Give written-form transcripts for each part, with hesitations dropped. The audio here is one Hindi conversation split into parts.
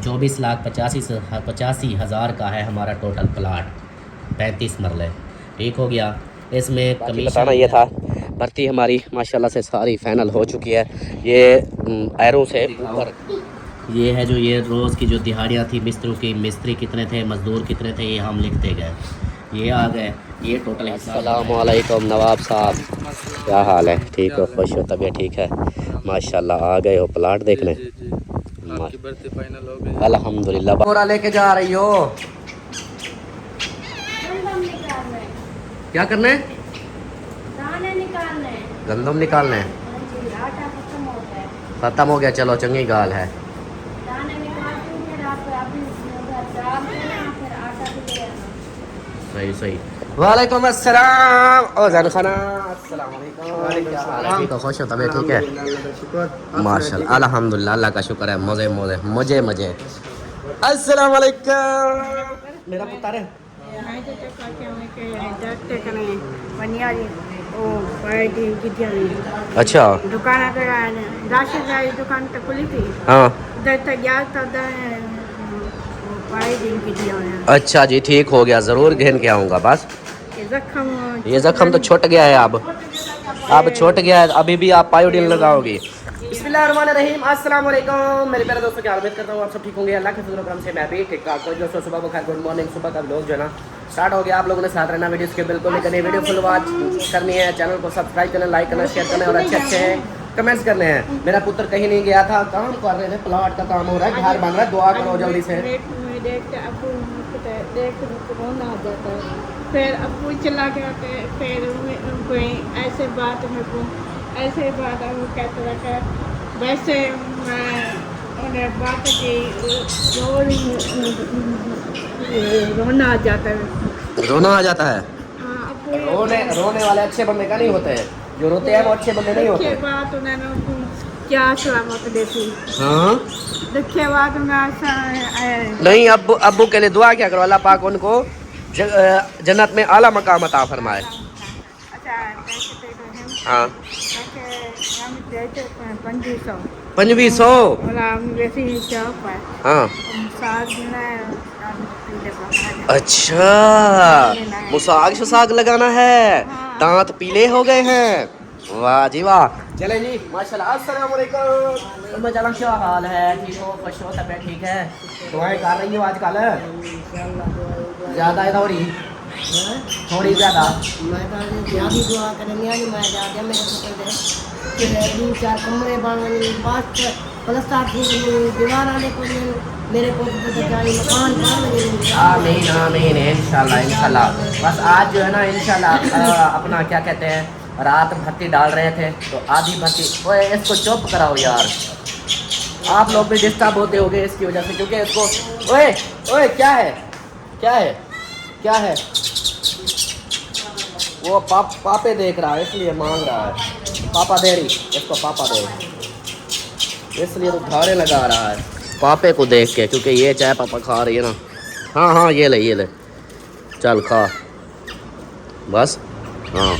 24,85,000 का है हमारा टोटल प्लाट, 35 मरले। ठीक हो गया। इसमें कमीशन बताना ये था। भर्ती हमारी माशाल्लाह से सारी फाइनल हो चुकी है। ये एरो से ऊपर ये है जो ये रोज़ की जो दिहाड़ियाँ थी मिस्त्रियों की, मिस्त्री कितने थे, मज़दूर कितने थे, ये हम लिखते गए। ये आ गए, ये टोटल। अस्सलाम वालेकुम नवाब साहब, क्या हाल है? ठीक हो, खुश हो, तबीयत ठीक है? माशाल्लाह आ गए हो प्लाट देखने? आपकी भर्ती फाइनल हो गई अल्हम्दुलिल्लाह। बोरा लेके जा रही हो? क्या करना है? दाने निकालने हैं। गंदम निकालना है। आटा खत्म हो गया, चलो चंगी गाल है। दाने निकालती हूँ, फिर आप अभी डाल देना, फिर आटा भी ले आना। सही सही। वालेकुम अस्सलाम। ओ जान खाना, अस्सलाम वालेकुम। क्या हाल है? ठीक हो, खुश हो, तबीयत ठीक है? माशाल्लाह अल्हम्दुलिल्लाह, अल्लाह का शुक्र है। मज़े मज़े मज़े मज़े। अस्सलाम वालेकुम। मेरा पुत्र है। अच्छा दुकान राशन दुकान तो खुली थी। हाँ उधर तक गया तो अच्छा जी, ठीक हो गया, ज़रूर घेन के आऊँगा। बस ये ज़ख्म तो छूट गया है, अब छूट गया है। अभी भी आप पायोडीन लगाओगी? बिस्मिल्लाहिर्रहमानिर्रहीम। अस्सलाम वालेकुम मेरे प्यारे दोस्तों, क्या उम्मीद करता हूँ आप सब ठीक होंगे। अल्लाह के फजल करम से मैं भी ठीक ठाक हूँ। दोस्तों सुबह बखैर, गुड मॉर्निंग। सुबह का लोग जो है ना स्टार्ट हो गया। आप लोगों ने साथ रहना, वीडियो के बिल्कुल नहीं करनी, वीडियो फुल वॉच करनी है, चैनल को सब्सक्राइब करना, लाइक करना, शेयर करना और अच्छे अच्छे कमेंट्स करने हैं। मेरा पुत्र कहीं नहीं गया था, काम कर रहे थे, प्लॉट का काम हो रहा है, घर बन रहा है, दुआ करो जल्दी से। फिर अबू चला गया, फिर कोई ऐसे बात मेरे को ऐसे बात वो कहते रहे, वैसे उन्हें बात की रोना आ जाता है। रोना आ जाता है? हाँ, रोने वाले अच्छे बंदे का नहीं होते हैं, जो रोते हैं वो अच्छे बंदे नहीं होते। बात उन्होंने क्या सलामत देखी। हाँ देखे बाद में नहीं, अब्बू के लिए दुआ क्या करो, अल्लाह पाक उनको जन्नत में आला मकाम अता फरमाए। हाँ 2500। हाँ अच्छा, मुसाग सुसाग लगाना है, दांत पीले हो गए हैं। वाह जी वाह। चले जी माशाल्लाह। अस्सलाम वालेकुम। मैं क्या हाल है? ठीक हो, खुश हो, तबीयत ठीक है? दुआएं कर रही हो आजकल? ज़्यादा है थोड़ी थोड़ी ज़्यादा? भी दुआ करेंगे आज मैं ज़्यादा मेरे को चार कमरे बनने पास प्लस्तर दीवार आने को मेरे को मकान आमीन आमीन इंशाल्लाह इंशाल्लाह। बस आज जो है ना इंशाल्लाह अपना क्या कहते हैं, रात भर्ती डाल रहे थे तो आधी भर्ती। ओए इसको चुप कराओ यार, आप लोग भी डिस्टर्ब होते होंगे इसकी वजह से, क्योंकि इसको ओए ओए क्या है क्या है क्या है? वो पापे देख रहा है इसलिए मांग रहा है। पापा दे रही, इसको पापा दे, इसलिए तो धारे लगा रहा है पापे को देख के, क्योंकि ये चाय पापा खा रही है ना। हाँ हाँ ये ले चल खा बस। हाँ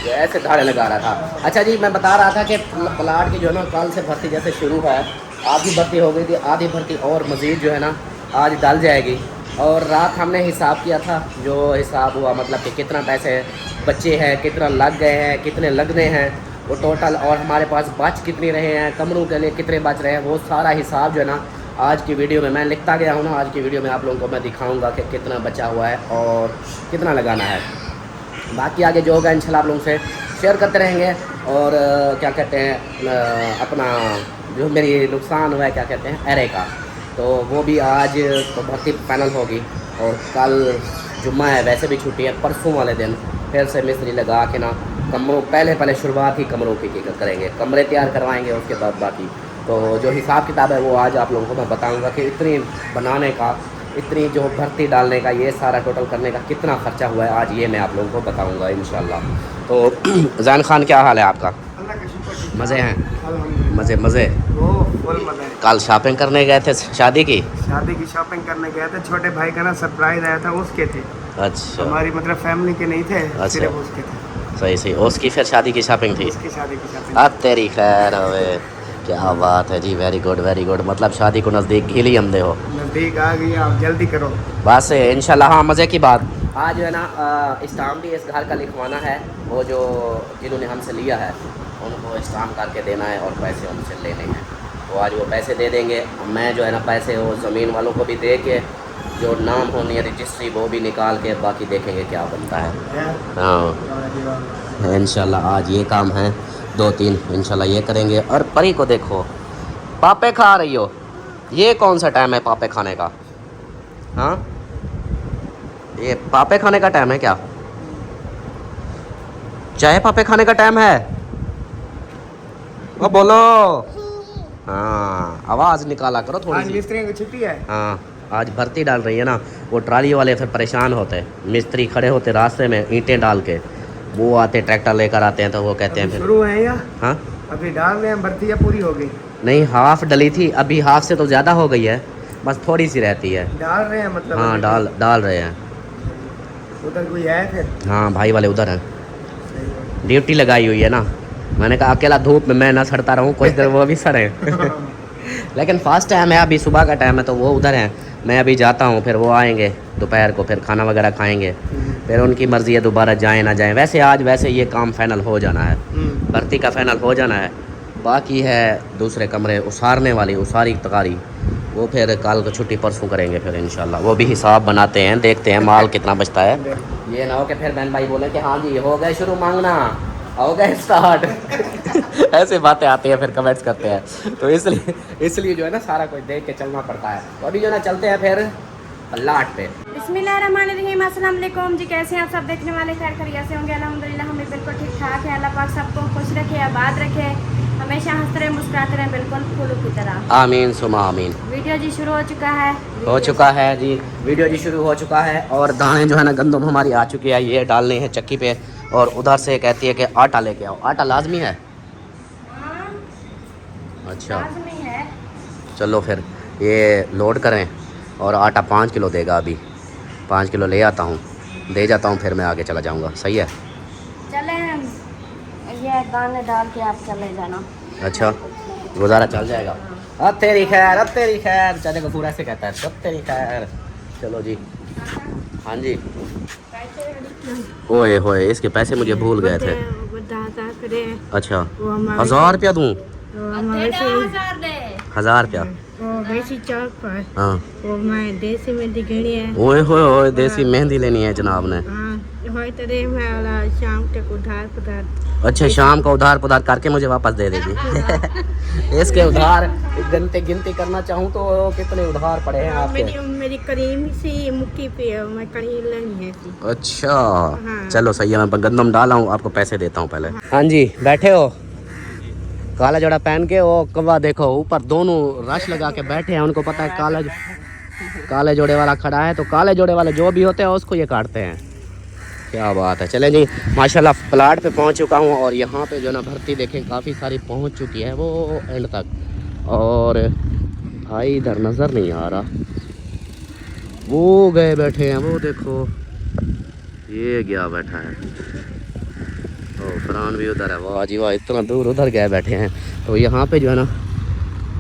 ये ऐसे धारे लगा रहा था। अच्छा जी, मैं बता रहा था कि प्लाट की जो है ना कल से भर्ती जैसे शुरू है, आधी भर्ती हो गई थी, आधी भर्ती और मज़ीद जो है ना आज डाल जाएगी। और रात हमने हिसाब किया था, जो हिसाब हुआ मतलब कि कितना पैसे बचे हैं, कितना लग गए हैं, कितने लगने हैं वो टोटल, और हमारे पास बच कितने रहे हैं, कमरों के लिए कितने बच रहे हैं, वो सारा हिसाब जो है ना आज की वीडियो में मैं लिखता गया हूँ ना। आज की वीडियो में आप लोगों को मैं दिखाऊंगा कि कितना बचा हुआ है और कितना लगाना है। बाकी आगे जो होगा इंशाल्लाह आप लोगों से शेयर करते रहेंगे। और क्या कहते हैं अपना जो मेरी नुकसान हुआ है क्या कहते हैं एरे का, तो वो भी आज तो भर्ती फाइनल होगी। और कल जुम्मा है, वैसे भी छुट्टी है, परसों वाले दिन फिर से मिस्त्री लगा के ना कमरों पहले शुरुआत ही कमरों की करेंगे, कमरे तैयार करवाएंगे, उसके बाद बाकी तो जो हिसाब किताब है वो आज आप लोगों को मैं बताऊंगा कि इतनी बनाने का, इतनी जो भर्ती डालने का, ये सारा टोटल करने का कितना ख़र्चा हुआ है, आज ये मैं आप लोगों को बताऊंगा इंशाल्लाह। तो जैन खान क्या हाल है आपका? मज़े हैं? मज़े कल शॉपिंग करने गए थे शादी की शॉपिंग करने गए थे, छोटे भाई का ना सरप्राइज आया था, उसके थे। अच्छा, हमारी मतलब फैमिली के नहीं थे। अच्छा सिर्फ उसके थे। सही उसकी फिर शादी की शॉपिंग थी। उसकी शादी की शॉपिंग। अब तेरी खैर हवे क्या बात है जी, वेरी गुड वेरी गुड। मतलब शादी को नज़दीक ही ली हमदे हो। नज़दीक आ गई, आप जल्दी करो। बस इंशाल्लाह। हाँ, मज़े की बात, आज जो है ना स्टाम्प भी इस घर का लिखवाना है। वो जो जिन्होंने हमसे लिया है उनको स्टाम्प करके देना है और पैसे उनसे लेने हैं। तो आज वो पैसे दे देंगे। मैं जो है ना पैसे वो ज़मीन वालों को भी दे के जो नाम होनी है रजिस्ट्री वो भी निकाल के बाकी देखेंगे क्या बनता है। हाँ इंशाल्लाह आज ये काम है, 2-3 इंशाल्लाह ये करेंगे। और परी को देखो, पापे खा रही हो। ये कौन सा टाइम है पापे खाने का? हाँ, ये पापे खाने का टाइम है क्या? चाय पापे खाने का टाइम है? वो बोलो। हाँ, आवाज़ निकाला करो थोड़ी आज सी। मिस्त्री की छुट्टी है। हाँ, आज भर्ती डाल रही है ना, वो ट्राली वाले फिर परेशान होते, मिस्त्री खड़े होते रास्ते में ईंटें डाल के, वो आते ट्रैक्टर लेकर आते हैं तो वो कहते हैं फिर। शुरू है या हाँ, अभी डाल रहे हैं, भर्ती या पूरी हो गई? नहीं, हाफ डली थी, अभी हाफ से तो ज़्यादा हो गई है, बस थोड़ी सी रहती है। डाल रहे हैं मतलब? हाँ, अभी डाल रहे हैं। उधर कोई है फिर? हाँ, भाई वाले उधर हैं, ड्यूटी लगाई हुई है ना। मैंने कहा अकेला धूप में मैं ना सड़ता रहूँ, कुछ देर वो भी सड़े। लेकिन फास्ट टाइम है, अभी सुबह का टाइम है तो वो उधर हैं, मैं अभी जाता हूँ, फिर वो आएंगे दोपहर को, फिर खाना वगैरह खाएंगे, फिर उनकी मर्ज़ी है दोबारा जाएँ ना जाएँ। वैसे आज वैसे ये काम फाइनल हो जाना है, भर्ती का फाइनल हो जाना है। बाकी है दूसरे कमरे उसारने वाली, उसारी तकारी, वो फिर कल को छुट्टी परसों करेंगे फिर इंशाल्लाह। वो भी हिसाब बनाते हैं, देखते हैं माल कितना बचता है। ये ना हो कि फिर बहन भाई बोले कि हाँ जी हो गए शुरू मांगना, हो गए स्टार्ट। ऐसे बातें आती हैं फिर कमेंट्स करते हैं, तो इसलिए जो है ना सारा कुछ देख के चलना पड़ता है। तो अभी जो है ना चलते हैं फिर लाट पे। बिस्मिल्लाहिर्रहमानिर्रहीम, अस्सलाम वालेकुम जी। कैसे हैं आप सब देखने वाले? खैर खैरियत से होंगे? अल्हम्दुलिल्लाह हम भी बिल्कुल ठीक ठाक है। अल्लाह पाक सबको खुश रखे, आबाद रखे, हमेशा हंसते रहे, मुस्कुराते रहे, बिल्कुल फूलों की तरह। आमीन सुमा आमीन। वीडियो जी शुरू हो चुका है जी, वीडियो जी शुरू हो चुका है। और दाने जो है ना गंदम हमारी आ चुकी है, ये डालनी है चक्की पे। और उधर से कहती है कि आटा लेके आओ। आटा लाजमी है? अच्छा, लाज़मी है। चलो फिर ये लोड करें। और आटा 5 किलो देगा, अभी 5 किलो ले आता हूँ, दे जाता हूँ, फिर मैं आगे चला जाऊँगा। सही है? चले ये दाने डाल के आप चले जाना। अच्छा, गुजारा चल जाएगा। अब तेरी खैर, अब तेरी खैर। चाचा कपूर ऐसे कहता है, अब तेरी खैर। चलो जी। हाँ जी। ओए होए, इसके पैसे मुझे भूल गए थे। अच्छा, 1000 रुपया दूँ? 1000 रुपया? हाँ। देसी मेहंदी गिनी है। ओए होए होए, देसी मेहंदी लेनी है जनाब ने। शाम तक उधार पुधार। अच्छा, शाम को उधार पुधार करके मुझे वापस दे देगी। इसके उधार गिनती करना चाहूँ तो कितने उधार पड़े हैं आपके? मेरी करीम सी मुक्की पे है, मैं करीम लेनी है। अच्छा, चलो सही है, मैं गंदम डाला हूँ, आपको पैसे देता हूँ पहले। हाँ जी, बैठे हो? काला जोड़ा पहन के वो कौवा देखो ऊपर, दोनों रश लगा के बैठे हैं। उनको पता है काले जोड़े वाला खड़ा है, तो काले जोड़े वाले जो भी होते हैं उसको ये काटते हैं। क्या बात है। चलें जी, माशाल्लाह प्लाट पे पहुंच चुका हूं। और यहाँ पे जो ना भर्ती देखें काफ़ी सारी पहुंच चुकी है वो एंड तक। और भाई इधर नज़र नहीं आ रहा, वो गए बैठे हैं, वो देखो ये गया बैठा है। तो फरहान भी उधर है, वाह जी वाह, इतना दूर उधर गए बैठे हैं। तो यहाँ पे जो है ना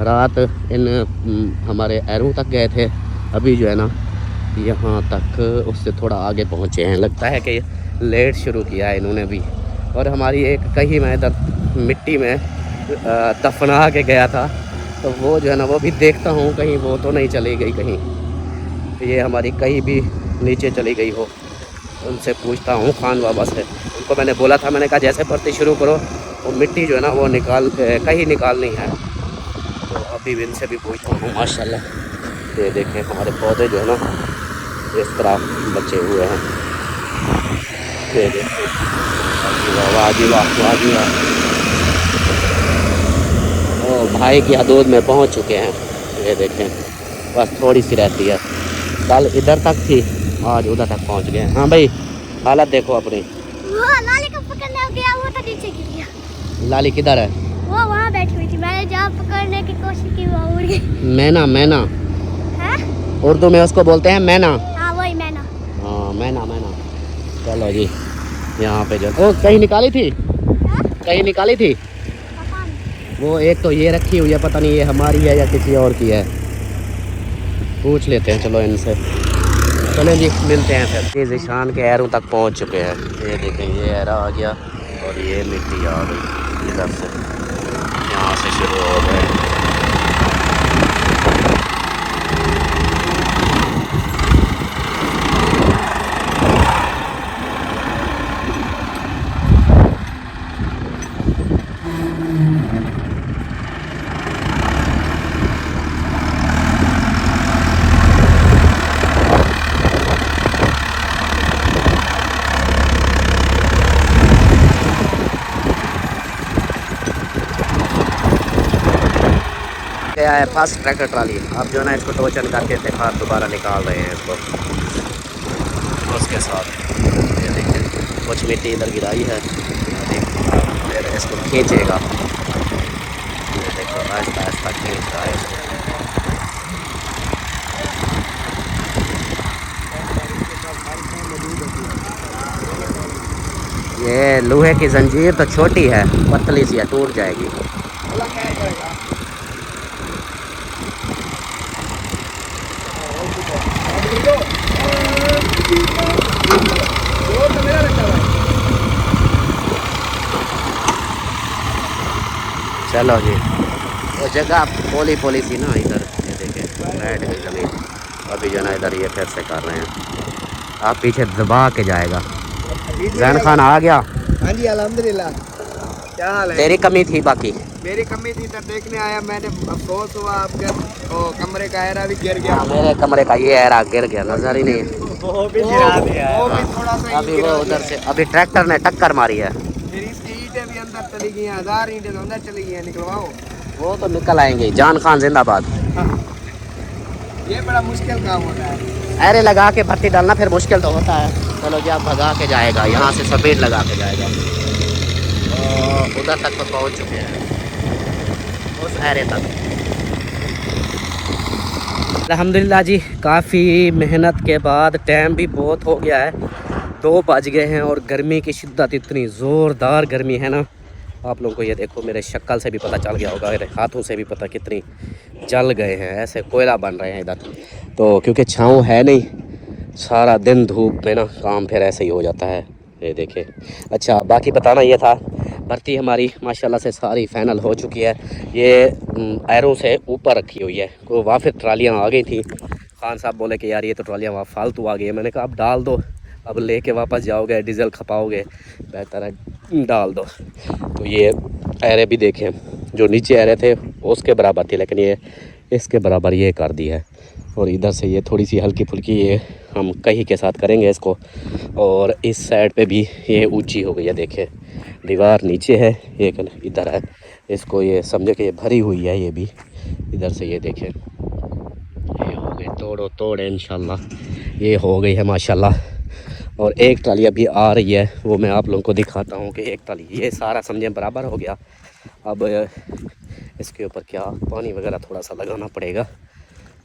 रात इन हमारे एरों तक गए थे, अभी जो है ना यहाँ तक उससे थोड़ा आगे पहुँचे हैं। लगता है कि लेट शुरू किया है इन्होंने भी। और हमारी एक कहीं मैं इधर मिट्टी में दफना के गया था, तो वो जो है ना वो भी देखता हूँ कहीं वो तो नहीं चली गई, कहीं ये हमारी कहीं भी नीचे चली गई हो। उनसे पूछता हूँ खान बाबा से, उनको मैंने बोला था, मैंने कहा जैसे भर्ती शुरू करो वो मिट्टी जो है ना वो कहीं निकालनी है। तो अभी भी इनसे भी पूछता हूँ। माशाल्लाह ये देखें हमारे पौधे जो है ना इस तरह बचे हुए हैं। ये देखें, वाह जी वाह, वाह जी वाह। ओ भाई की हदूद में पहुंच चुके हैं। ये देखें, बस थोड़ी सी रहती है। कल इधर तक थी, आज उधर तक पहुंच गए। हाँ भाई, हालत देखो अपनी। वो लाली को पकड़ने गया, वो तो नीचे गिर गया। लाली किधर है? वो वहाँ बैठी हुई थी, मैंने जहाँ पकड़ने की कोशिश की वो उड़ गई। मैना, मैना है? उर्दू में उसको बोलते हैं मैना। हाँ वही मैना। हाँ मैना, मैना। चलो जी, यहाँ पे जो ओ कहीं निकाली थी, कहीं निकाली थी। वो एक तो ये रखी हुई है, पता नहीं ये हमारी है या किसी और की है, पूछ लेते हैं चलो इनसे। चलें जी, मिलते हैं फिर। ये ज़ीशान के एरों तक पहुंच चुके हैं। ये देखें, ये एरा आ गया और ये मिट्टी आ गई इधर से, यहाँ से शुरू हो गए। क्या है फर्स्ट ट्रैक्टर ट्राली। अब जो है ना इसको टोचन करके फिर हाथ दोबारा निकाल रहे हैं इसको उसके साथ। ये देखिए कुछ मिट्टी इधर गिराई है, फिर इसको खींचेगा। ये देखो आहिस्ता आहिस्ता खींच रहा है इसको। ये लोहे की जंजीर तो छोटी है, पतली सी है, टूट जाएगी। चलो जी, वो जगह पोली पोली सी ना इधर, ये देखें बैठ गई ज़मीन। अभी जो ना इधर ये फिर से कर रहे हैं। आप पीछे दबा के जाएगा। जैन खान आ गया। हाँ जी अल्हम्दुलिल्लाह। क्या हाल है? तेरी कमी थी बाकी। मेरी कमी थी, तब देखने आया मैंने, अफसोस हुआ आपके कमरे का एरा भी गिर गया। मेरे कमरे का ये एरा गिर गया, नजर ही नहीं। वो भी गिरा दिया है। वो भी थोड़ा सा अभी वो उधर से अभी ट्रैक्टर ने टक्कर मारी है। फिर इसकी ईंटें भी अंदर चली गई हैं, 1000 ईंटें तो अंदर चली गई हैं, निकलवाओ। वो तो निकल आएंगे। जान खान जिंदाबाद। ये बड़ा मुश्किल काम होता है। अरे लगा के भट्टी डालना फिर मुश्किल तो होता है। चलो जी, आप भगा के जाएगा, यहाँ से सफेद लगा के जाएगा। उधर तक तो पहुँच चुके हैं, उस एरे तक। अल्हम्दुलिल्लाह जी, काफ़ी मेहनत के बाद टाइम भी बहुत हो गया है, 2 बज गए हैं और गर्मी की शिद्दत इतनी ज़ोरदार गर्मी है ना। आप लोगों को ये देखो, मेरे शक्ल से भी पता चल गया होगा, मेरे हाथों से भी पता कितनी जल गए हैं, ऐसे कोयला बन रहे हैं इधर। तो क्योंकि छाँव है नहीं, सारा दिन धूप में ना काम फिर ऐसे ही हो जाता है। ये देखे। अच्छा, बाकी बताना ये था, भर्ती हमारी माशाल्लाह से सारी फाइनल हो चुकी है। ये एरों से ऊपर रखी हुई है। को वहाँ फिर ट्रालियाँ आ गई थी। खान साहब बोले कि यार ये तो ट्रालियाँ वहाँ फालतू आ गई है। मैंने कहा अब डाल दो, अब लेके वापस जाओगे डीजल खपाओगे, बेहतर है डाल दो। तो ये एरे भी देखें, जो नीचे एरे थे उसके बराबर थी, लेकिन ये इसके बराबर ये कर दी है। और इधर से ये थोड़ी सी हल्की फुल्की ये हम कहीं के साथ करेंगे इसको। और इस साइड पे भी ये ऊंची हो गई है, देखें दीवार नीचे है, एक इधर है, इसको ये समझे कि ये भरी हुई है। ये भी इधर से ये देखें, ये हो गई तोड़ो तोड़ इंशाल्लाह, ये हो गई है माशाल्लाह। और एक ट्राली अभी आ रही है, वो मैं आप लोगों को दिखाता हूँ कि एक ट्राली ये सारा समझे बराबर हो गया। अब इसके ऊपर क्या पानी वगैरह थोड़ा सा लगाना पड़ेगा।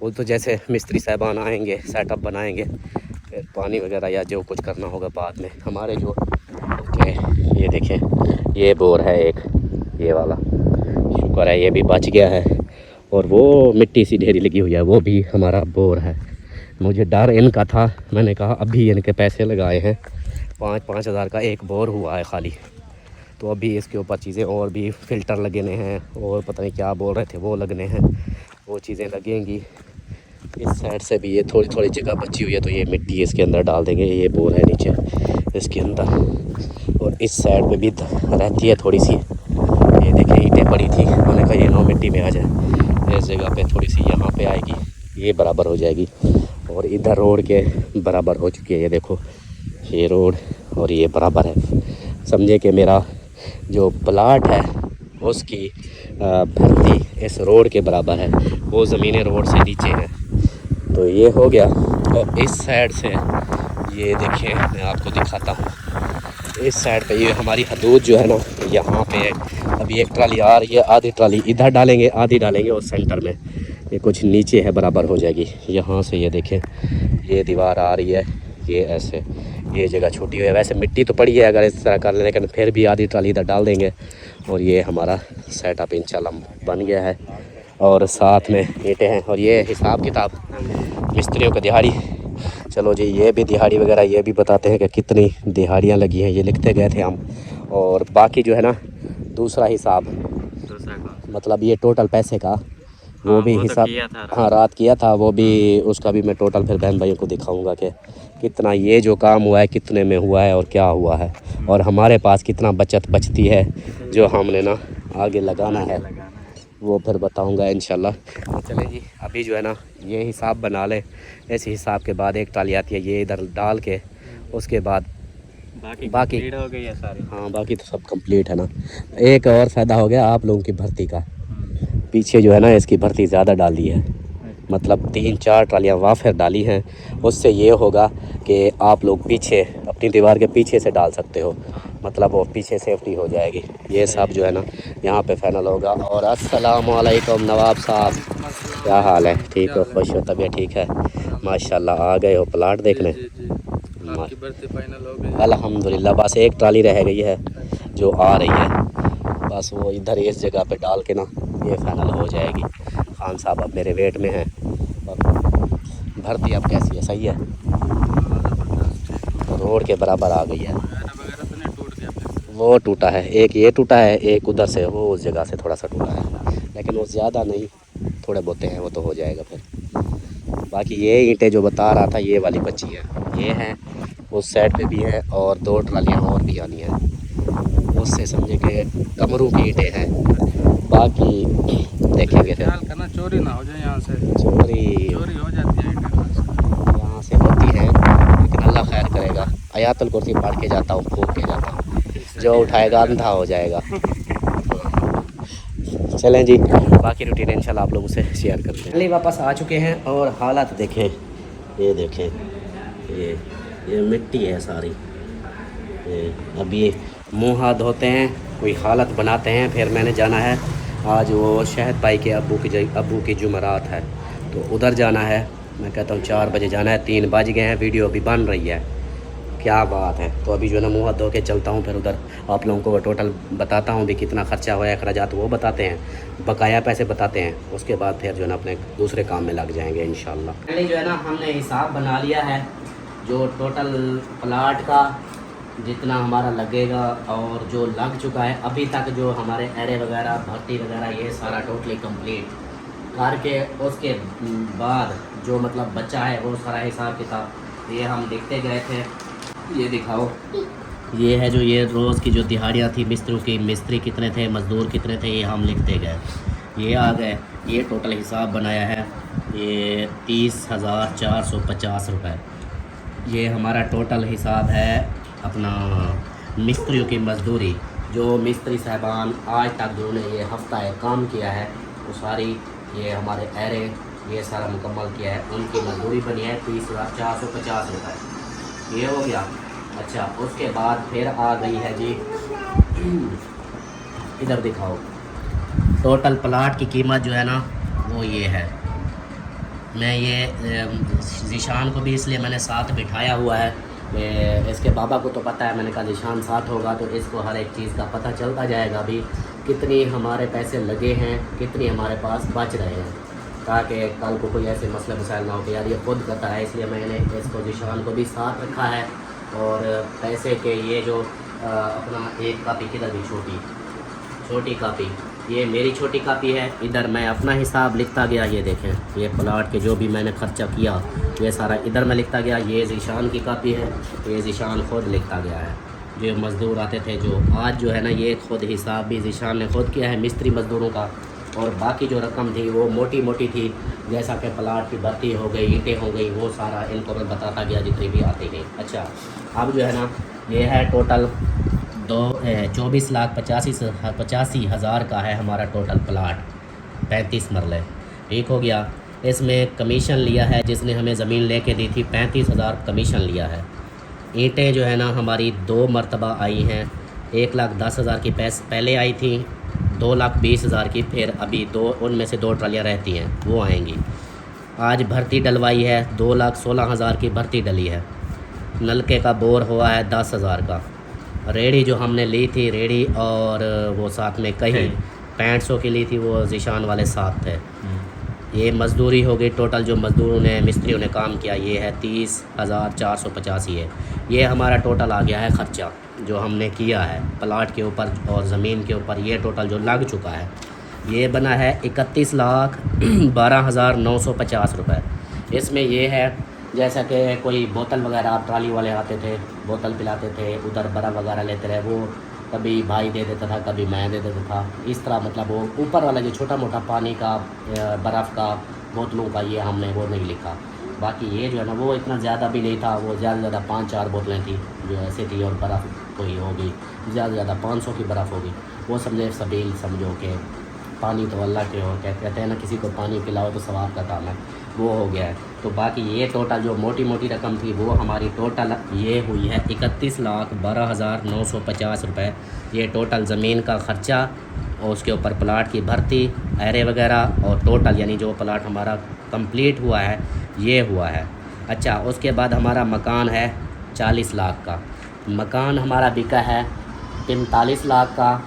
वो तो जैसे मिस्त्री साहबान आएंगे, सेटअप बनाएंगे, फिर पानी वगैरह या जो कुछ करना होगा बाद में। हमारे जो ये देखें, ये बोर है एक, ये वाला, शुक्र है ये भी बच गया है। और वो मिट्टी सी ढेरी लगी हुई है, वो भी हमारा बोर है। मुझे डर इनका था, मैंने कहा अभी इनके पैसे लगाए हैं, 5-5 हज़ार का एक बोर हुआ है खाली। तो अभी इसके ऊपर चीज़ें और भी फ़िल्टर लगने हैं और पता नहीं क्या बोल रहे थे वो लगने हैं, वो चीज़ें लगेंगी। इस साइड से भी ये थोड़ी थोड़ी जगह बची हुई है, तो ये मिट्टी इसके अंदर डाल देंगे। ये बोर है नीचे इसके अंदर, और इस साइड पे भी रहती है थोड़ी सी। ये देखें ईंटें पड़ी थी, मैंने कहा ये 9 मिट्टी में आ जाए। इस जगह पे थोड़ी सी यहाँ पे आएगी, ये बराबर हो जाएगी। और इधर रोड के बराबर हो चुकी है, ये देखो ये रोड और ये बराबर है। समझे कि मेरा जो प्लाट है उसकी भर्ती इस रोड के बराबर है, वो ज़मीनें रोड से नीचे हैं। तो ये हो गया। और इस साइड से ये देखिए, मैं आपको दिखाता हूँ, इस साइड पे ये हमारी हदूद जो है ना, यहाँ पे अभी एक ट्राली आ रही है, आधी ट्राली इधर डालेंगे, आधी डालेंगे और सेंटर में ये कुछ नीचे है, बराबर हो जाएगी। यहाँ से ये देखें, ये दीवार आ रही है, ये ऐसे ये जगह छोटी है। वैसे मिट्टी तो पड़ी है अगर इस तरह कर लें, लेकिन फिर भी आधी ट्राली इधर डाल देंगे और ये हमारा सेटअप इंशाल्लाह बन गया है। और साथ में ईंटें हैं और ये हिसाब किताब मिस्त्रियों का दिहाड़ी। चलो जी, ये भी दिहाड़ी वगैरह ये भी बताते हैं कि कितनी दिहाड़ियाँ लगी हैं, ये लिखते गए थे हम। और बाकी जो है ना दूसरा हिसाब, मतलब ये टोटल पैसे का वो भी हिसाब हाँ रात किया था, वो भी उसका भी मैं टोटल फिर बहन भाइयों को दिखाऊंगा कि कितना ये जो काम हुआ है कितने में हुआ है और क्या हुआ है, और हमारे पास कितना बचत बचती है जो हमने ना आगे लगाना है, वो फिर बताऊंगा इंशाल्लाह। तो चलें जी, अभी जो है ना ये हिसाब बना लें। इस हिसाब के बाद एक ट्राली आती है, ये इधर डाल के उसके बाद बाकी हो गई है सारी। हाँ बाकी तो सब कंप्लीट है ना। एक और फ़ायदा हो गया आप लोगों की भर्ती का, पीछे जो है ना इसकी भर्ती ज़्यादा डाली है, मतलब 3-4 ट्रालियाँ वाफिर डाली हैं। उससे ये होगा कि आप लोग पीछे अपनी दीवार के पीछे से डाल सकते हो, मतलब वो पीछे सेफ्टी हो जाएगी। ये सब जो है ना यहाँ पे फाइनल होगा। और अस्सलाम वालेकुम नवाब साहब, क्या हाल है? ठीक हो, खुश हो, तबीयत ठीक है? माशाल्लाह आ गए हो प्लाट देखने? अल्हम्दुलिल्लाह। बस एक ट्राली रह गई है जो आ रही है, बस वो इधर इस जगह पे डाल के ना ये फाइनल हो जाएगी। खान साहब अब मेरे वेट में हैं। भर्ती अब कैसी है? सही है, रोड के बराबर आ गई है। वो टूटा है, एक ये टूटा है, एक उधर से वो उस जगह से थोड़ा सा टूटा है, लेकिन वो ज़्यादा नहीं, थोड़े बोते हैं, वो तो हो जाएगा फिर। बाकी ये ईंटें जो बता रहा था ये वाली बची है, ये हैं, उस साइड पे भी है और 2 ट्रालियाँ और भी आनी है, उससे समझे कि कमरों की ईंटें हैं। बाकी देखेंगे फिर, करना चोरी ना हो जाए यहाँ से। चोरी हो जाती है यहाँ से होती है, लेकिन अल्लाह खैर करेगा। आयातुल कुर्सी पढ़ के जाता हूँ, फूक के जाता हूँ, जो उठाएगा अंधा हो जाएगा। चलें जी, बाकी रूटीन इंशाल्लाह आप लोगों से शेयर करते हैं। पहले वापस आ चुके हैं और हालात देखें, ये देखें, ये मिट्टी है सारी। अब ये मुँह हाथ धोते हैं, कोई हालत बनाते हैं, फिर मैंने जाना है आज वो शहद भाई के अब्बू की जुमरात है, तो उधर जाना है। मैं कहता हूँ 4 बजे जाना है, 3 बज गए हैं, वीडियो अभी बन रही है, क्या बात है। तो अभी जो है ना मुँह हाथ धो के चलता हूँ, फिर उधर आप लोगों को टोटल बताता हूँ भी कितना ख़र्चा हुआ है, अखराजात वो बताते हैं, बकाया पैसे बताते हैं, उसके बाद फिर जो है ना अपने दूसरे काम में लग जाएंगे इंशाल्लाह। पहले जो है ना हमने हिसाब बना लिया है जो टोटल प्लाट का जितना हमारा लगेगा और जो लग चुका है अभी तक, जो हमारे एरे वगैरह भर्ती वगैरह ये सारा टोटली कंप्लीट करके उसके बाद जो मतलब बचा है वो सारा हिसाब किताब ये हम देखते गए थे। ये दिखाओ, ये है जो ये रोज़ की जो दिहाड़ियाँ थी मिस्त्रियों की, मिस्त्री कितने थे, मज़दूर कितने थे, ये हम लिखते गए। ये आ गए, ये टोटल हिसाब बनाया है, ये 30,450 रुपये। ये हमारा टोटल हिसाब है अपना मिस्त्रियों की मज़दूरी, जो मिस्त्री साहबान आज तक जिन्होंने ये हफ्ता है काम किया है वो सारी ये हमारे एरे ये सारा मुकम्मल किया है, उनकी मजदूरी बनी है 30,450 रुपये। ये हो गया। अच्छा, उसके बाद फिर आ गई है जी, इधर दिखाओ, टोटल प्लाट की कीमत जो है ना वो ये है। मैं ये ज़ीशान को भी इसलिए मैंने साथ बिठाया हुआ है, इसके बाबा को तो पता है, मैंने कहा ज़ीशान साथ होगा तो इसको हर एक चीज़ का पता चलता जाएगा भी कितनी हमारे पैसे लगे हैं, कितनी हमारे पास बच रहे हैं, ताकि कल को कोई ऐसे मसले मसाइल ना हो कि यार ये खुद करता है, इसलिए मैंने इसको ज़ीशान को भी साथ रखा है। और पैसे के ये जो अपना एक कापी किधर भी छोटी कापी, ये मेरी छोटी कापी है, इधर मैं अपना हिसाब लिखता गया। ये देखें, ये प्लाट के जो भी मैंने खर्चा किया ये सारा इधर मैं लिखता गया। ये ज़ीशान की कापी है, ये ज़ीशान खुद लिखता गया है। जो मज़दूर आते थे जो आज जो है ना ये खुद हिसाब भी ज़ीशान ने खुद किया है मिस्त्री मज़दूरों का। और बाकी जो रकम थी वो मोटी मोटी थी, जैसा कि प्लाट की भर्ती हो गई, ईंटें हो गई, वो सारा इनको मैं बताता गया जितनी भी आती गई। अच्छा, अब जो है ना ये है टोटल 24,85,000 का है हमारा टोटल प्लाट, 35 मरले, ठीक हो गया। इसमें कमीशन लिया है जिसने हमें ज़मीन लेके दी थी, 35,000 कमीशन लिया है। ईंटें जो है ना हमारी 2 मरतबा आई हैं, 1,10,000 की पहले आई थी, 2,20,000 की, फिर अभी 2 उनमें से 2 ट्रालियाँ रहती हैं वो आएंगी। आज भर्ती डलवाई है, 2,16,000 की भर्ती डली है। नलके का बोर हुआ है 10,000 का। रेडी जो हमने ली थी रेडी और वो साथ में कहीं 6500 की ली थी, वो ज़ीशान वाले साथ थे। ये मज़दूरी हो गई टोटल, जो मज़दूरों ने मिस्त्रियों ने काम किया ये है 30,485 है। ये हमारा टोटल आ गया है ख़र्चा जो हमने किया है प्लाट के ऊपर और ज़मीन के ऊपर, ये टोटल जो लग चुका है ये बना है 31,12,950 रुपये। इसमें ये है जैसा कि कोई बोतल वगैरह, आप ट्राली वाले आते थे बोतल पिलाते थे, उधर बर्फ़ वगैरह लेते रहे, वो कभी भाई दे देता था कभी मैं दे देता था, इस तरह मतलब वो ऊपर वाला जो छोटा मोटा पानी का बर्फ़ का बोतलों का ये हमने वो नहीं लिखा। बाकी ये जो है ना वो इतना ज़्यादा भी नहीं था, वो ज़्यादा से ज़्यादा 5-4 बोतलें थी जो ऐसे थी, और बर्फ़ कोई हो गई ज़्यादा से ज़्यादा 500 की बर्फ़ होगी। वो समझे सबील समझो कि पानी तो अल्लाह के हो, कहते हैं ना किसी को पानी पिलाओ तो सवाब का काम है, वो हो गया है। तो बाकी ये टोटल जो मोटी मोटी रकम थी वो हमारी टोटल ये हुई है 31,12,950 रुपये। ये टोटल ज़मीन का ख़र्चा और उसके ऊपर प्लाट की भर्ती एरे वगैरह और टोटल यानी जो प्लाट हमारा कंप्लीट हुआ है ये हुआ है। अच्छा, उसके बाद हमारा मकान है 40 लाख का। मकान हमारा बिका है 45 लाख का।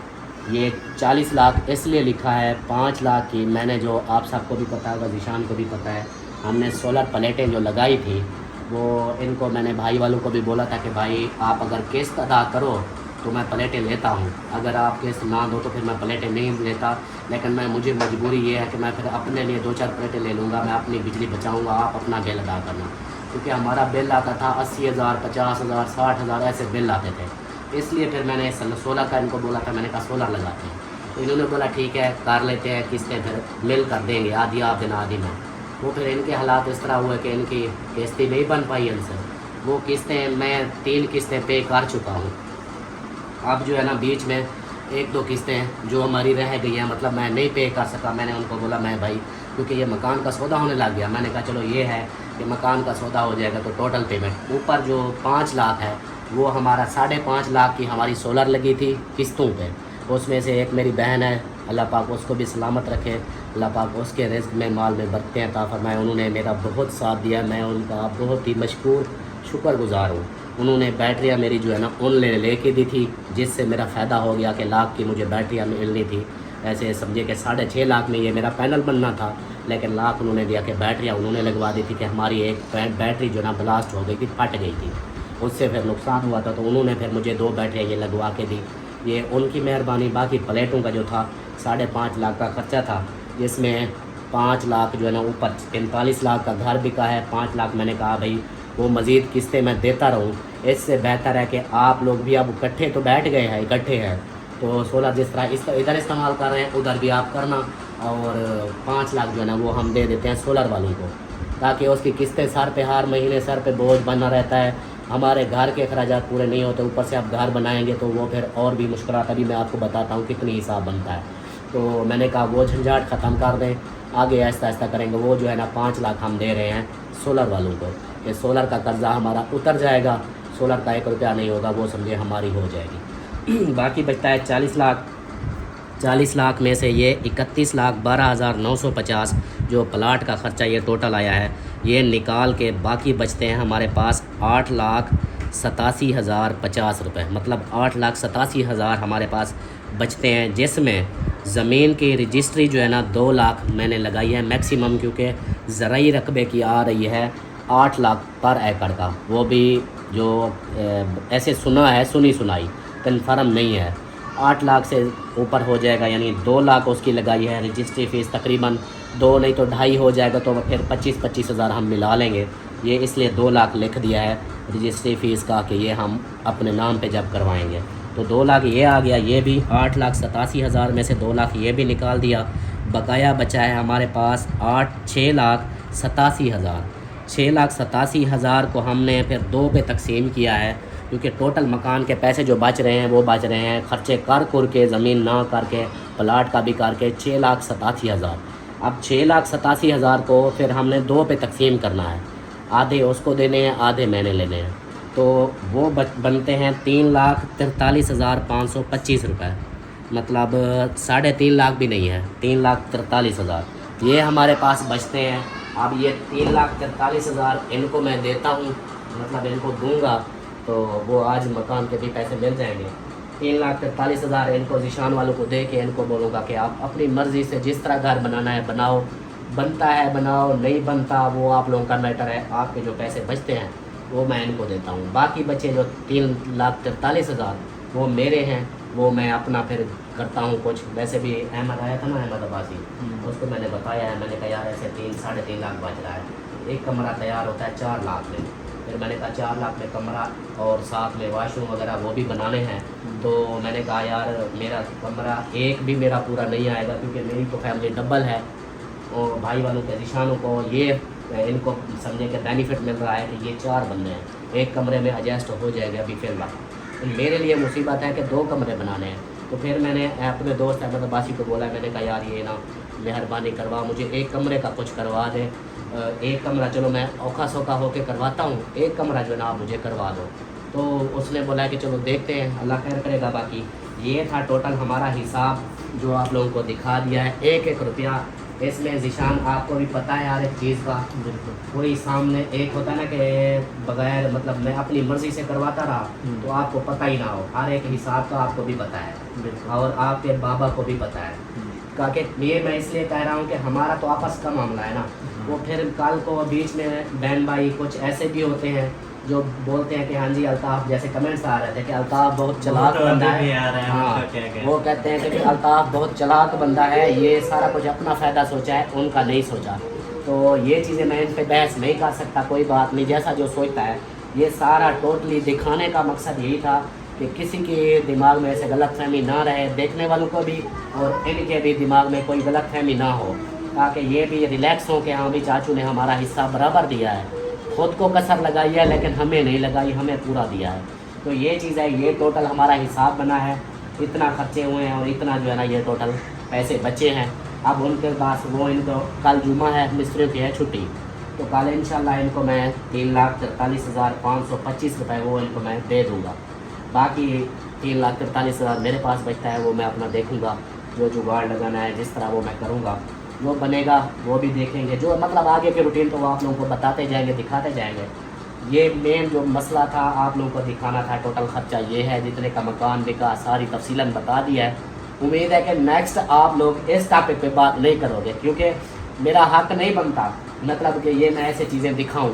ये 40 लाख इसलिए लिखा है 5 लाख की, मैंने जो आप सबको भी पता होगा, ज़ीशान को भी पता है, हमने सोलर प्लेटें जो लगाई थी वो इनको मैंने भाई वालों को भी बोला था कि भाई आप अगर किस्त अदा करो तो मैं प्लेटें लेता हूँ, अगर आप किस्त ना दो तो फिर मैं प्लेटें नहीं लेता। लेकिन मुझे मजबूरी ये है कि मैं फिर अपने लिए 2-4 प्लेटें ले लूँगा, मैं अपनी बिजली बचाऊँगा, आप अपना बिल अदा करना। क्योंकि हमारा बिल आता था 80,000, 50,000, 60,000 ऐसे बिल आते थे। इसलिए फिर मैंने सोलर का इनको बोला था, मैंने कहा सोलर लगाते हैं। तो इन्होंने बोला ठीक है कर लेते हैं, किस्तें फिर मिल कर देंगे, आधी आप देना आधी मैं। वो फिर इनके हालात इस तरह हुए कि इनकी किस्तें नहीं बन पाई इनसे। वो किस्तें मैं 3 किस्तें पे कर चुका हूँ। अब जो है ना बीच में 1-2 किस्तें जो हमारी रह गई हैं, मतलब मैं नहीं पे कर सका। मैंने उनको बोला मैं भाई क्योंकि ये मकान का सौदा होने लग गया, मैंने कहा चलो ये है कि मकान का सौदा हो जाएगा तो टोटल पेमेंट ऊपर जो 5 लाख है वो हमारा 5.5 लाख की हमारी सोलर लगी थी किस्तों पे। उसमें से एक मेरी बहन है, अल्लाह पाक उसको भी सलामत रखे, अल्लाह पाक उसके रिज़्क़ में माल में बरकतें अता फरमाए। उन्होंने मेरा बहुत साथ दिया, मैं उनका बहुत ही मशकूर शुक्रगुज़ार हूँ। उन्होंने बैटरियाँ मेरी जो है ना उन लेके दी थी, जिससे मेरा फ़ायदा हो गया कि लाख की मुझे बैटरियाँ मिलनी थी। ऐसे समझे कि 6.5 लाख में ये मेरा पैनल बनना था, लेकिन लाख उन्होंने दिया कि बैटरियाँ उन्होंने लगवा दी थी कि हमारी एक बैटरी जो ना ब्लास्ट हो गई थी, फट गई थी, उससे फिर नुकसान हुआ था। तो उन्होंने फिर मुझे 2 बैटरियाँ ये लगवा के दी, ये उनकी मेहरबानी। बाकी प्लेटों का जो था 5.5 लाख का ख़र्चा था, जिसमें 5 लाख जो है ना ऊपर 45 लाख का घर बिका है। 5 लाख मैंने कहा भाई वो मज़ीद किस्तें मैं देता रहूँ, इससे बेहतर है कि आप लोग भी अब इकट्ठे तो बैठ गए हैं, इकट्ठे हैं तो सोलर जिस तरह इधर इस्तेमाल कर रहे हैं उधर भी आप करना, और 5 लाख जो है ना वो हम दे देते हैं सोलर वालों को, ताकि उसकी किस्तें सर पे हर महीने सर पे बोझ बना रहता है। हमारे घर के अखराजात पूरे नहीं होते, ऊपर से आप घर बनाएंगे तो वो फिर और भी मुश्किलात। अभी मैं आपको बताता हूँ कितनी हिसाब बनता है। तो मैंने कहा वो झंझाट ख़त्म कर दें, आगे आहिस्ता आहिस्ता करेंगे। वो जो है ना 5 लाख हम दे रहे हैं सोलर वालों को, ये सोलर का कर्जा हमारा उतर जाएगा, सोलर का 1 रुपया नहीं होगा, वो समझे हमारी हो जाएगी। बाकी बचता है 40 लाख। 40 लाख में से ये 31,12,950 जो प्लाट का ख़र्चा ये टोटल आया है, ये निकाल के बाकी बचते हैं हमारे पास 8,87,050 रुपये। मतलब 8,87,000 हमारे पास बचते हैं, जिसमें ज़मीन की रजिस्ट्री जो है ना 2 लाख मैंने लगाई है मैक्सिमम, क्योंकि ज़राई रकबे की आ रही है 8 लाख पर एकड़ का। वो भी जो ऐसे सुना है, सुनी सुनाई, कन्फर्म नहीं है। 8 लाख से ऊपर हो जाएगा, यानी 2 लाख उसकी लगाई है रजिस्ट्री फ़ीस, तकरीबन 2 नहीं तो 2.5 हो जाएगा, तो फिर 25-25 हज़ार हम मिला लेंगे। ये इसलिए 2 लाख लिख दिया है रजिस्ट्री फ़ीस का कि ये हम अपने नाम पे जब करवाएंगे। तो 2 लाख ये आ गया, ये भी 8,87,000 में से 2 लाख ये भी निकाल दिया। बकाया बचा है हमारे पास 6,87,000। 6,87,000 को हमने फिर 2 पे तकसीम किया है, क्योंकि टोटल मकान के पैसे जो बच रहे हैं वो बच रहे हैं खर्चे कर के, ज़मीन ना करके, प्लाट का भी करके 6,87,000। अब 6,87,000 को फिर हमने 2 पे तकसीम करना है, आधे उसको देने हैं, आधे मैंने लेने हैं। तो वो बनते हैं 3,43,525 रुपये। मतलब 3.5 लाख भी नहीं है, 3,43,000 ये हमारे पास बचते हैं। अब ये 3,43,000 इनको मैं देता हूँ, मतलब इनको दूंगा तो वो आज मकान के भी पैसे मिल जाएंगे। 3,43,000 इनको ज़ीशान वालों को दे के इनको बोलूँगा कि आप अपनी मर्ज़ी से जिस तरह घर बनाना है बनाओ, बनता है बनाओ, नहीं बनता वो आप लोगों का मैटर है। आपके जो पैसे बचते हैं वो मैं इनको देता हूँ। बाकी बचे जो 3,43,000 वो मेरे हैं, वो मैं अपना फिर करता हूँ कुछ। वैसे भी अहमद आया था ना, अहमद अब्बासी, उसको मैंने बताया है, मैंने कहा यार ऐसे 3-3.5 लाख बच रहा है। एक कमरा तैयार होता है 4 लाख में, फिर मैंने कहा 4 लाख में कमरा और साथ में वाशरूम वगैरह वो भी बनाने हैं। तो मैंने कहा यार मेरा कमरा एक भी मेरा पूरा नहीं आएगा, क्योंकि मेरी तो फैमिली डबल है और भाई वालों के ज़ीशानों को ये इनको समझे कि बेनिफिट मिल रहा है कि ये 4 बंदे हैं, एक कमरे में एडजस्ट हो जाएंगे अभी फ़िलहाल। तो मेरे लिए मुसीबत है कि 2 कमरे बनाने हैं। तो फिर मैंने अपने दोस्त अहमद अब्बासी को बोला, मैंने कहा यार ये ना मेहरबानी करवा, मुझे एक कमरे का कुछ करवा दे। एक कमरा चलो मैं औखा सौखा होके करवाता हूँ, एक कमरा जो है ना आप मुझे करवा दो। तो उसने बोला कि चलो देखते हैं, अल्लाह खैर करेगा। बाकी ये था टोटल हमारा हिसाब जो आप लोगों को दिखा दिया है, 1-1 रुपया इसमें। ज़ीशान आपको भी पता है यार एक चीज़ का, कोई सामने एक होता है ना कि बगैर मतलब मैं अपनी मर्ज़ी से करवाता रहा तो आपको पता ही ना हो। हर एक हिसाब का आपको भी पता है और आपके बाबा को भी पता है। कि ये मैं इसलिए कह रहा हूँ कि हमारा तो आपस का मामला है ना, वो फिर कल को बीच में बहन भाई कुछ ऐसे भी होते हैं जो बोलते हैं कि हाँ जी अल्ताफ़, जैसे कमेंट्स आ रहे थे कि अल्ताफ़ बहुत चलाक बंदा है। हाँ, वो कहते हैं कि अल्ताफ़ बहुत चलाक बंदा है, ये सारा कुछ अपना फ़ायदा सोचा है, उनका नहीं सोचा। तो ये चीज़ें मैं इन पर बहस नहीं कर सकता, कोई बात नहीं, जैसा जो सोचता है। ये सारा टोटली दिखाने का मकसद यही था कि किसी के दिमाग में ऐसे गलतफहमी ना रहे, देखने वालों को भी और इनके भी दिमाग में कोई गलतफहमी ना हो, ताकि ये भी रिलैक्स हो कि हाँ भी चाचू ने हमारा हिस्सा बराबर दिया है। खुद को कसर लगाई है लेकिन हमें नहीं लगाई, हमें पूरा दिया है। तो ये चीज़ है, ये टोटल हमारा हिसाब बना है, इतना खर्चे हुए हैं और इतना जो है ना ये टोटल पैसे बचे हैं। अब उनके पास वो इनको कल जुमा है, मिस्त्रियों की है छुट्टी, तो कल इंशाल्लाह इनको मैं 3,43,525 रुपये वो इनको मैं दे दूँगा। बाकी 3,43,000 मेरे पास बचता है, वो मैं अपना देखूँगा, जो जुगाड़ लगाना है जिस तरह वो मैं करूँगा, वो बनेगा वो भी देखेंगे। जो मतलब आगे के रूटीन तो वो आप लोगों को बताते जाएंगे, दिखाते जाएंगे। ये मेन जो मसला था आप लोगों को दिखाना था, टोटल ख़र्चा ये है, जितने का मकान बिका सारी तफसीलन बता दिया है। उम्मीद है कि नेक्स्ट आप लोग इस टॉपिक पे बात नहीं करोगे, क्योंकि मेरा हक नहीं बनता मतलब कि ये मैं ऐसे चीज़ें दिखाऊं,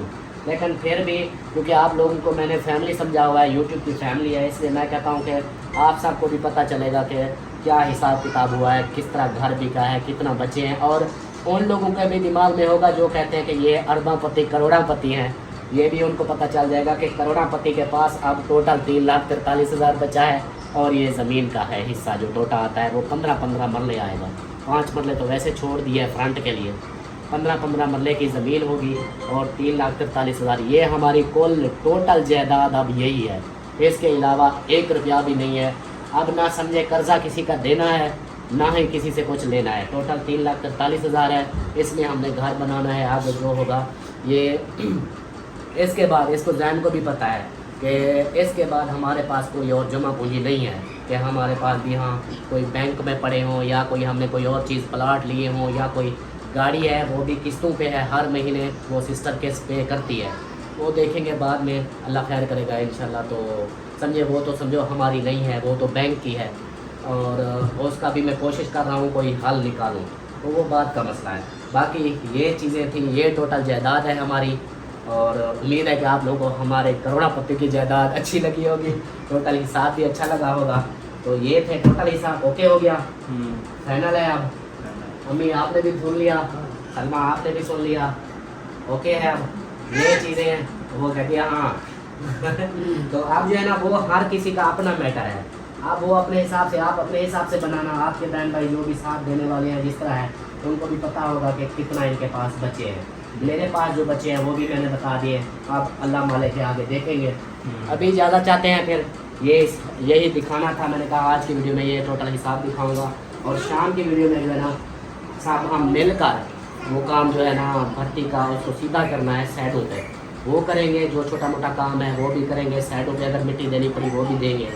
लेकिन फिर भी क्योंकि आप लोगों को मैंने फैमिली समझा हुआ है, यूट्यूब की फैमिली है, इसलिए मैं कहता हूँ कि आप सबको भी पता चलेगा कि क्या हिसाब किताब हुआ है, किस तरह घर बिका है, कितना बचे हैं। और उन लोगों के भी दिमाग में होगा जो कहते हैं कि ये अरबापति करोड़ापति हैं, ये भी उनको पता चल जाएगा कि करोड़ापति के पास अब टोटल 3,43,000 बचा है और ये ज़मीन का है हिस्सा जो टोटा आता है वो 15-15 मरले आएगा। 5 मरले तो वैसे छोड़ दिए हैं फ्रंट के लिए, 15-15 मरले की ज़मीन होगी और 3,43,000 ये हमारी कुल टोटल जायदाद अब यही है। इसके अलावा 1 रुपया भी नहीं है। अब ना समझे कर्जा किसी का देना है ना ही किसी से कुछ लेना है। टोटल 3,43,000 है, इसमें हमने घर बनाना है। आगे जो होगा ये इसके बाद इसको जैन को भी पता है कि इसके बाद हमारे पास कोई और जमा पूंजी नहीं है कि हमारे पास भी हाँ कोई बैंक में पड़े हों या कोई हमने कोई और चीज़ प्लाट लिए हों या कोई गाड़ी है वो भी किस्तों पे है, हर महीने वो सिस्टर किस्त पे करती है, वो देखेंगे बाद में, अल्लाह खैर करेगा इंशाल्लाह। तो समझे वो तो समझो हमारी नहीं है, वो तो बैंक की है और उसका भी मैं कोशिश कर रहा हूँ कोई हल निकालूँ, तो वो बात का मसला है। बाकी ये चीज़ें थी, ये टोटल जायदाद है हमारी और उम्मीद है कि आप लोगों को हमारे करोड़ापति की जायदाद अच्छी लगी होगी, टोटल हिसाब भी अच्छा लगा होगा। तो ये थे टोटल हिसाब, ओके हो गया, फाइनल है। अब मम्मी आपने भी सुन लिया, सलमा आपने भी सुन लिया, ओके है। अब ये चीज़ें वो कह दिया हाँ तो अब जो है ना वो हर किसी का अपना मैटर है, आप वो अपने हिसाब से, आप अपने हिसाब से बनाना। आपके बहन भाई जो भी साथ देने वाले हैं जिस तरह है उनको भी पता होगा कि कितना इनके पास बचे हैं। मेरे पास जो बचे हैं वो भी मैंने बता दिए, आप अल्लाह मालिक के आगे देखेंगे। अभी ज़्यादा चाहते हैं फिर यही दिखाना था, मैंने कहा आज की वीडियो में ये टोटल हिसाब दिखाऊंगा और शाम की वीडियो में जो है ना साहब हम मिलकर वो काम जो है ना भर्ती का उसको सीधा करना है, साइडों पे वो करेंगे, जो छोटा मोटा काम है वो भी करेंगे, साइडों पे अगर मिट्टी देनी पड़ी वो भी देंगे।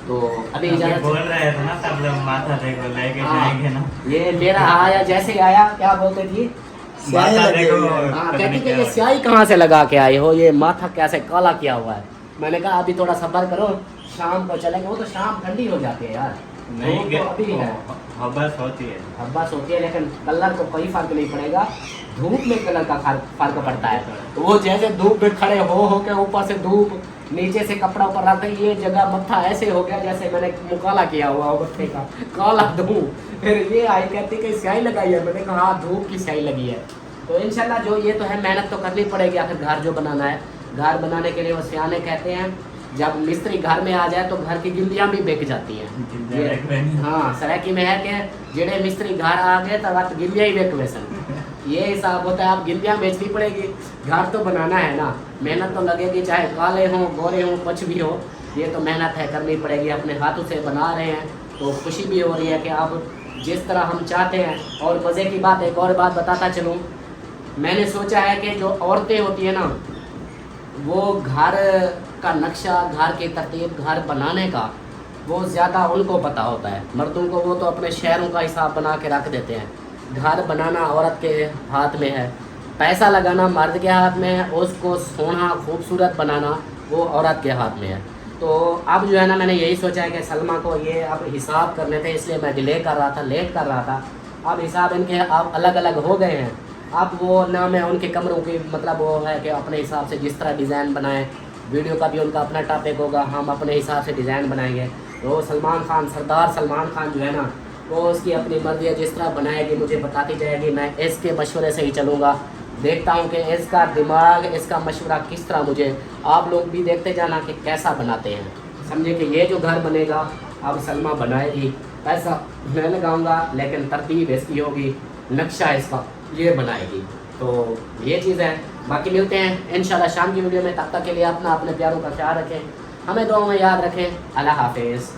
तो अभी इजाज़त बोल रहे थे ना सब लोग माथा टेक लेके जाएंगे ना, ये मेरा आया जैसे आया क्या बोलते थी स्याही माथा लगी देखो, हुई है। हाँ, पता कहती नहीं कि क्या ये हुआ। स्याही कहाँ से लगा के आई हो, ये माथा कैसे काला किया हुआ है। मैंने कहा अभी थोड़ा सब्र करो, शाम को चलेंगे। वो तो शाम ठंडी हो जाती है यार, नहीं धूप तो अभी है, हबस होती है। हब्बस होती है, लेकिन कलर को कोई फर्क नहीं पड़ेगा। धूप में कलर का फर्क पड़ता है। तो वो जैसे धूप में खड़े हो के ऊपर से धूप, नीचे से कपड़ा ऊपर रखते, ये जगह मत्था ऐसे हो गया जैसे मैंने मुकाला किया हुआ हो मत्थे का, काला धूप। फिर ये आई कहती कि स्याही लगाई है। मैंने कहा हाँ, धूप की स्याही लगी है। तो इंशाल्लाह जो ये तो है, मेहनत तो करनी पड़ेगी आखिर घर जो बनाना है। घर बनाने के लिए वो सियाने कहते हैं जब मिस्त्री घर में आ जाए तो घर की गिल्लियाँ भी बिक जाती हैं। ये हाँ, सरायकी में है कि जेड़े मिस्त्री घर आ गए तब आप गिल्लियाँ ही बेच वैसन, ये हिसाब होता है। आप गिल्लियाँ बेचनी पड़ेगी, घर तो बनाना है ना, मेहनत तो लगेगी, चाहे काले हों गोरे हों कुछ भी हो, ये तो मेहनत है, करनी पड़ेगी। अपने हाथों से बना रहे हैं तो खुशी भी हो रही है कि अब जिस तरह हम चाहते हैं। और मज़े की बात, एक और बात बताता चलूँ, मैंने सोचा है कि जो औरतें होती हैं ना, वो घर का नक्शा, घर की तरतीब, घर बनाने का वो ज़्यादा उनको पता होता है। मर्दों को वो तो अपने शहरों का हिसाब बना के रख देते हैं। घर बनाना औरत के हाथ में है, पैसा लगाना मर्द के हाथ में है, उसको सोना खूबसूरत बनाना वो औरत के हाथ में है। तो अब जो है ना, मैंने यही सोचा है कि सलमा को ये अब हिसाब करने थे, इसलिए मैं डिले कर रहा था, लेट कर रहा था। अब हिसाब इनके अब अलग अलग हो गए हैं। अब वो ना मैं उनके कमरों की मतलब वो है कि अपने हिसाब से जिस तरह डिज़ाइन बनाएं, वीडियो का भी उनका अपना टॉपिक होगा, हम अपने हिसाब से डिज़ाइन बनाएंगे। तो सलमान खान, सरदार सलमान खान जो है ना, वो उसकी अपनी मर्जी है, जिस तरह बनाएगी मुझे बताती जाएगी, मैं इसके मशवरे से ही चलूँगा। देखता हूँ कि इसका दिमाग, इसका मशवरा किस तरह, मुझे आप लोग भी देखते जाना कि कैसा बनाते हैं। समझे कि ये जो घर बनेगा अब सलमा बनाएगी, पैसा मैं लगाऊंगा लेकिन तरतीब इसकी होगी, नक्शा इसका ये बनाएगी। तो ये चीज़ है। बाकी मिलते हैं इंशाल्लाह शाम की वीडियो में, तब तक के लिए अपना अपने प्यारों का ख्याल रखें, हमें दुआओं में याद रखें। अल्लाह हाफिज़।